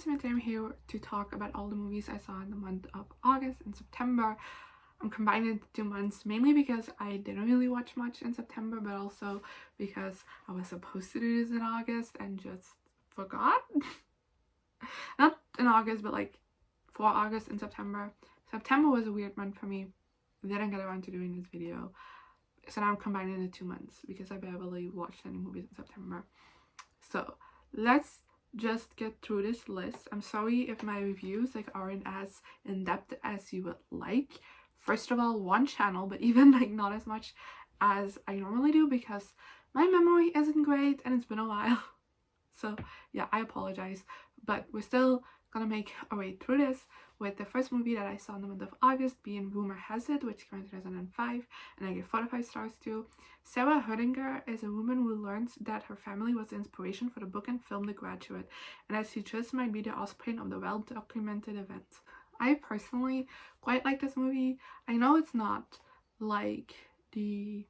Today I'm here to talk about all the movies I saw in the month of August and September. I'm combining the 2 months mainly because I didn't really watch much in September, but also because I was supposed to do this in August and just forgot. Not in August, but like for August and September. September was a weird month for me. I didn't get around to doing this video. So now I'm combining the 2 months because I barely watched any movies in September. So let's just get through this list. I'm sorry if my reviews aren't as in-depth as you would like. First of all, one channel, but even not as much as I normally do because my memory isn't great and it's been a while. So yeah, I apologize, but we're still gonna make our way through this with the first movie that I saw in the month of August being Rumor Has It, which came in 2005, and I gave 45 stars to. Sarah Herdinger is a woman who learns that her family was the inspiration for the book and film The Graduate, and that she just might be the offspring of the well-documented event. I personally quite like this movie. I know it's not like the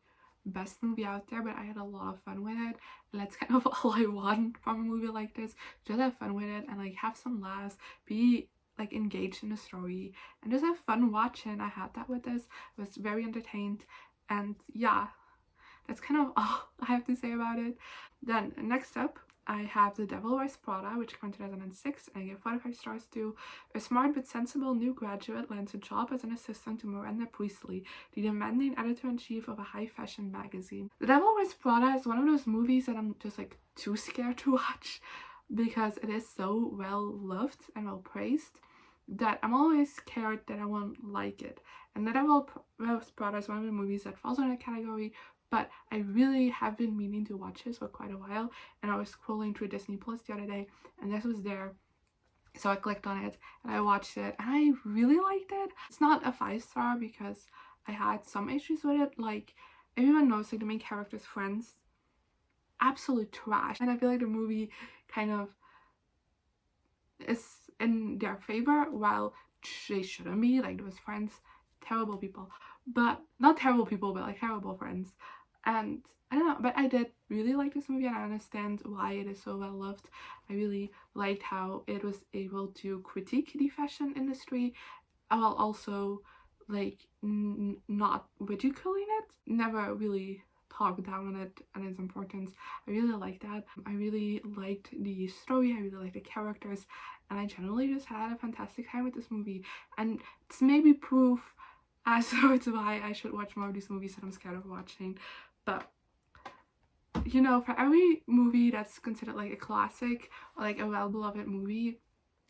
best movie out there, but I had a lot of fun with it, and that's kind of all I want from a movie like this. Just have fun with it and have some laughs, be engaged in the story, and just have fun watching. I had that with this. I was very entertained, and yeah, that's kind of all I have to say about it. Then next up I have The Devil Wears Prada, which came in 2006, and I gave 45 stars to. A smart but sensible new graduate lands a job as an assistant to Miranda Priestley, the demanding editor-in-chief of a high-fashion magazine. The Devil Wears Prada is one of those movies that I'm just too scared to watch because it is so well loved and well praised that I'm always scared that I won't like it. And The Devil Wears Prada is one of the movies that falls in that category, but I really have been meaning to watch this for quite a while, and I was scrolling through Disney Plus the other day and this was there, so I clicked on it and I watched it and I really liked it. It's not a 5-star because I had some issues with it. Everyone knows the main character's friends, absolute trash, and I feel the movie kind of is in their favor while they shouldn't be. Those friends, terrible people, but not terrible people, but terrible friends. And I don't know, but I did really like this movie and I understand why it is so well loved. I really liked how it was able to critique the fashion industry while also not ridiculing it, never really talk down on it and its importance. I really liked that. I really liked the story, I really liked the characters, and I generally just had a fantastic time with this movie. And it's maybe proof as to why I should watch more of these movies that I'm scared of watching. But you know, for every movie that's considered a classic or a well-beloved movie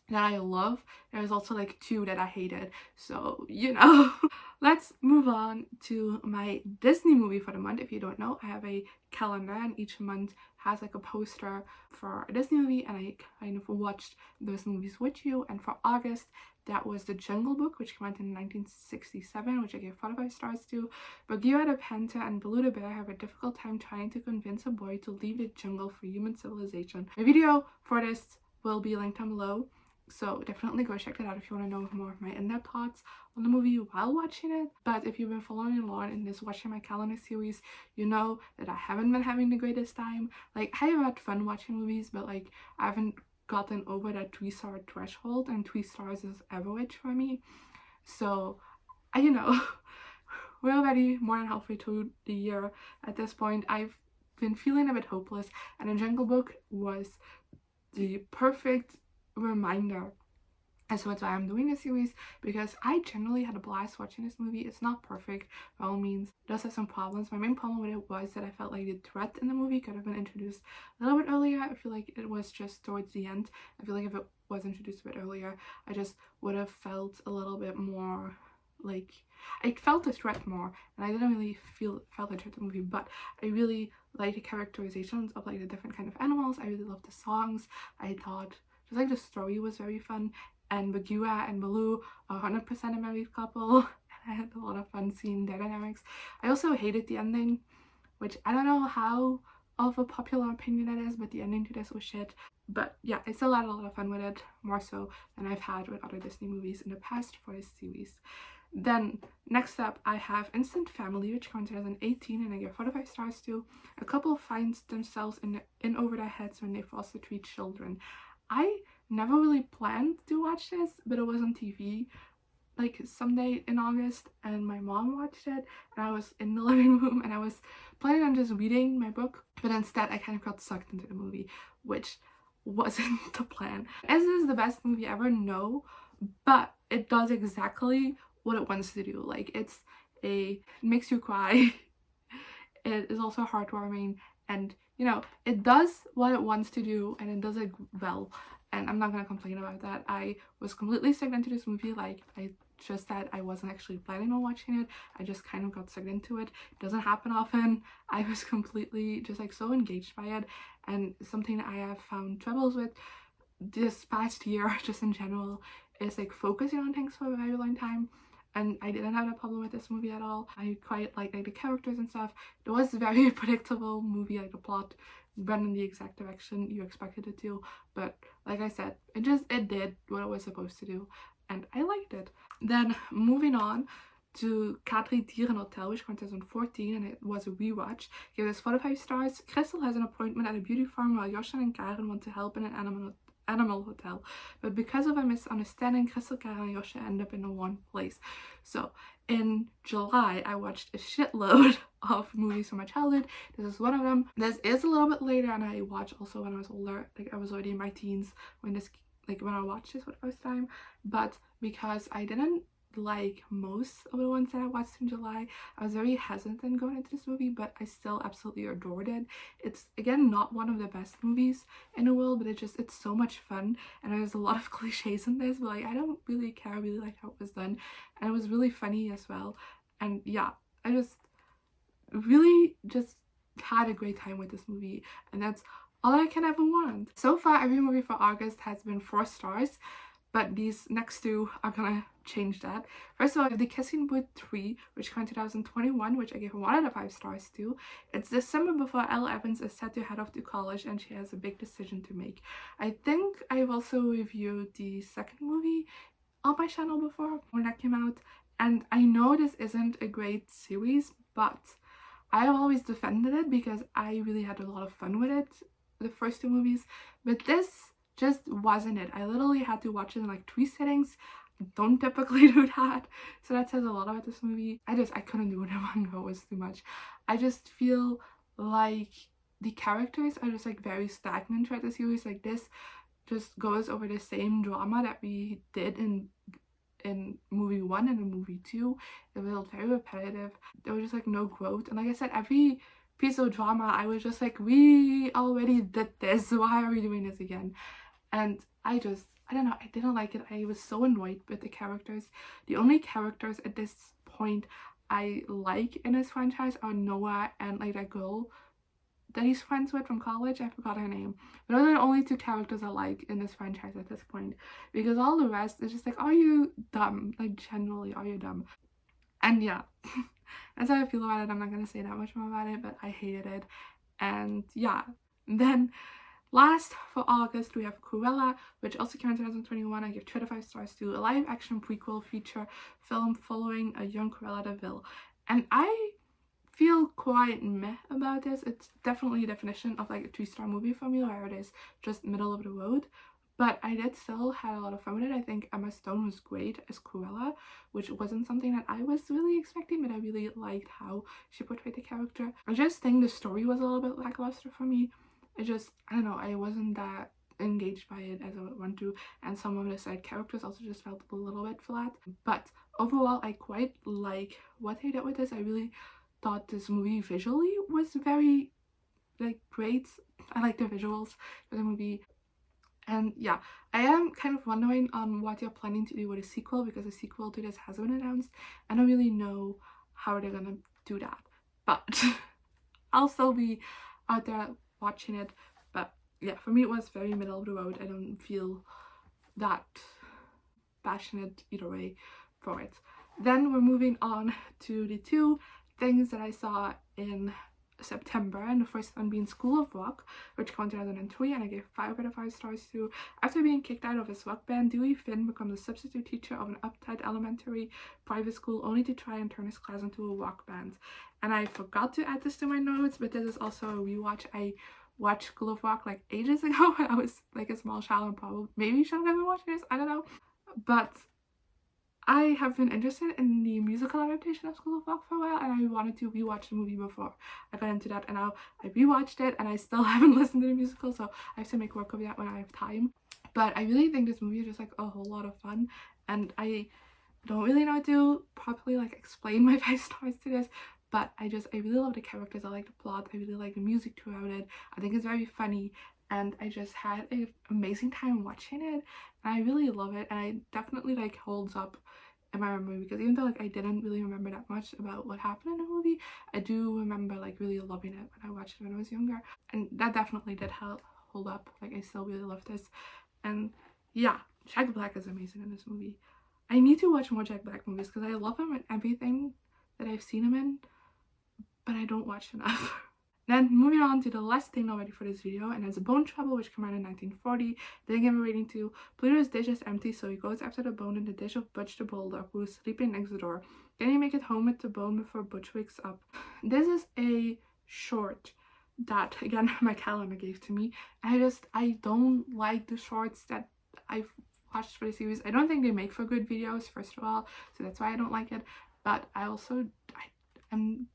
that I love, there's also 2 that I hated. So you know. Let's move on to my Disney movie for the month. If you don't know, I have a calendar and each month has a poster for a Disney movie, and I kind of watched those movies with you. And for August, that was The Jungle Book, which came out in 1967, which I gave 45 stars to. Bagheera the Panther and Baloo the Bear have a difficult time trying to convince a boy to leave the jungle for human civilization. My video for this will be linked down below, so definitely go check that out if you want to know more of my in-depth thoughts on the movie while watching it. But if you've been following along in this Watching My Calendar series, you know that I haven't been having the greatest time. I have had fun watching movies, but I haven't gotten over that 3-star threshold, and 3 stars is average for me. So you know, we're already more than halfway through the year at this point. I've been feeling a bit hopeless, and The Jungle Book was the perfect reminder as to why I'm doing this series, because I generally had a blast watching this movie. It's not perfect by all means, it does have some problems. My main problem with it was that I felt the threat in the movie could have been introduced a little bit earlier. I feel it was just towards the end. I feel if it was introduced a bit earlier, I just would have felt a little bit more I felt the threat more, and I didn't really felt the threat in the movie. But I really liked the characterizations of the different kind of animals. I really loved the songs. I thought just the story was very fun, and Bagheera and Baloo are 100% a married couple, and I had a lot of fun seeing their dynamics. I also hated the ending, which I don't know how of a popular opinion that is, but the ending to this was shit. But yeah, I still had a lot of fun with it, more so than I've had with other Disney movies in the past for this series. Then next up I have Instant Family, which came in 2018, and I give 45 stars to. A couple finds themselves in over their heads when they foster 3 children. I never really planned to watch this, but it was on TV like someday in August, and my mom watched it, and I was in the living room and I was planning on just reading my book, but instead I kind of got sucked into the movie, which wasn't the plan. Is this the best movie ever? No, but it does exactly what it wants to do. Like, it makes you cry. It is also heartwarming, and you know, it does what it wants to do, and it does it well, and I'm not gonna complain about that. I was completely sucked into this movie. Like I just said, I wasn't actually planning on watching it. I just kind of got sucked into it. It doesn't happen often. I was completely just like so engaged by it, and something I have found troubles with this past year just in general is like focusing on things for a very long time, and I didn't have a problem with this movie at all. I quite like the characters and stuff. It was a very predictable movie, like the plot went in the exact direction you expected it to, but like I said, it did what it was supposed to do, and I liked it. Then moving on to Dierenhotel, which came in 2014, and it was a rewatch. Gave this 4 out of 5 stars. Crystal has an appointment at a beauty farm while Joshan and Karen want to help in an animal hotel, but because of a misunderstanding, Crystal, Karen, and Yosha end up in one place. So in July, I watched a shitload of movies from my childhood. This is one of them. This is a little bit later, and I watched also when I was older. Like, I was already in my teens when I watched this for the first time, but because I didn't like most of the ones that I watched in July, I was very hesitant going into this movie, but I still absolutely adored it. It's again not one of the best movies in the world, but it's so much fun, and there's a lot of cliches in this, but like I don't really care. I really like how it was done, and it was really funny as well. And yeah, I just really just had a great time with this movie, and that's all I can ever want. So far, every movie for August has been 4 stars, but these next 2 are gonna change that. First of all, The Kissing Booth 3, which came in 2021, which I gave 1 out of 5 stars to. It's the summer before Elle Evans is set to head off to college, and she has a big decision to make. I think I've also reviewed the second movie on my channel before when that came out, and I know this isn't a great series, but I have always defended it because I really had a lot of fun with it, the first 2 movies, but this just wasn't it. I literally had to watch it in like 3 sittings. I don't typically do that, so that says a lot about this movie. I couldn't do it in one go. It was too much. I just feel like the characters are just like very stagnant throughout the series. Like, this just goes over the same drama that we did in movie 1 and in movie 2. It felt very repetitive. There was just like no growth, and like I said, every piece of drama I was just like, we already did this, why are we doing this again? And I don't know, I didn't like it. I was so annoyed with the characters. The only characters at this point I like in this franchise are Noah and like that girl that he's friends with from college. I forgot her name. But those are the only 2 characters I like in this franchise at this point, because all the rest is just like, are you dumb? Like, generally, are you dumb? And yeah, that's how I feel about it. I'm not gonna say that much more about it, but I hated it. And yeah, then last for August, we have Cruella, which also came in 2021. I give 2 out of 5 stars to. A live action prequel feature film following a young Cruella de Vil. And I feel quite meh about this. It's definitely a definition of like a 3-star movie for me, where it is just middle of the road. But I did still have a lot of fun with it. I think Emma Stone was great as Cruella, which wasn't something that I was really expecting, but I really liked how she portrayed the character. I just think the story was a little bit lackluster for me. I don't know, I wasn't that engaged by it as I would want to, and some of the side characters also just felt a little bit flat. But overall, I quite like what they did with this. I really thought this movie visually was very like great. I like the visuals for the movie. And yeah, I am kind of wondering on what you're planning to do with a sequel, because a sequel to this hasn't been announced. I don't really know how they're gonna do that, but I'll still be out there watching it. But yeah, for me it was very middle of the road. I don't feel that passionate either way for it. Then we're moving on to the 2 things that I saw in September, and the first one being School of Rock, which came in 2003, and I gave 5 out of 5 stars to. After being kicked out of his rock band, Dewey Finn becomes a substitute teacher of an uptight elementary private school, only to try and turn his class into a rock band. And I forgot to add this to my notes, but this is also a rewatch I watched School of Rock like ages ago when I was like a small child and probably maybe shouldn't have been watching this, I don't know. But I have been interested in the musical adaptation of School of Rock for a while, and I wanted to rewatch the movie before I got into that, and now I rewatched it and I still haven't listened to the musical, so I have to make work of that when I have time. But I really think this movie is just like a whole lot of fun, and I don't really know how to properly like explain my 5 stars to this, but I really love the characters, I like the plot, I really like the music throughout it, I think it's very funny, and I just had an amazing time watching it, and I really love it, and it definitely like holds up in my memory, because even though like I didn't really remember that much about what happened in the movie, I do remember like really loving it when I watched it when I was younger, and that definitely did hold up. Like I still really love this, and yeah, Jack Black is amazing in this movie. I need to watch more Jack Black movies because I love him in everything that I've seen him in, but I don't watch enough. Then moving on to the last thing already for this video, and that's Bone Trouble, which came out in 1940. Didn't give a rating to. Pluto's dish is empty, so he goes after the bone in the dish of Butch the Bulldog, who is sleeping next door. Can he make it home with the bone before Butch wakes up? This is a short that, again, my calendar gave to me. I don't like the shorts that I've watched for the series. I don't think they make for good videos, first of all, so that's why I don't like it. But I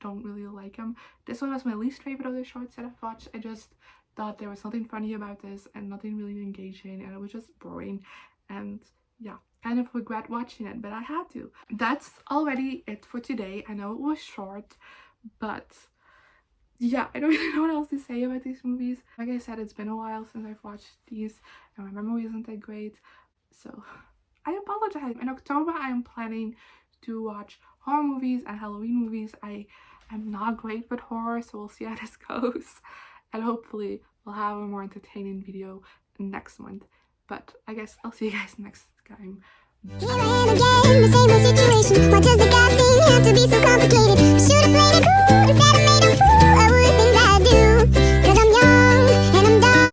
don't really like them. This one was my least favorite of the shorts that I've watched. I just thought there was nothing funny about this and nothing really engaging, and it was just boring, and yeah, kind of regret watching it, but I had to. That's already it for today. I know it was short, but yeah, I don't really know what else to say about these movies. Like I said, it's been a while since I've watched these and my memory isn't that great, so I apologize. In October I am planning to watch horror movies and Halloween movies. I am not great with horror, so we'll see how this goes, and hopefully we'll have a more entertaining video next month. But I guess I'll see you guys next time.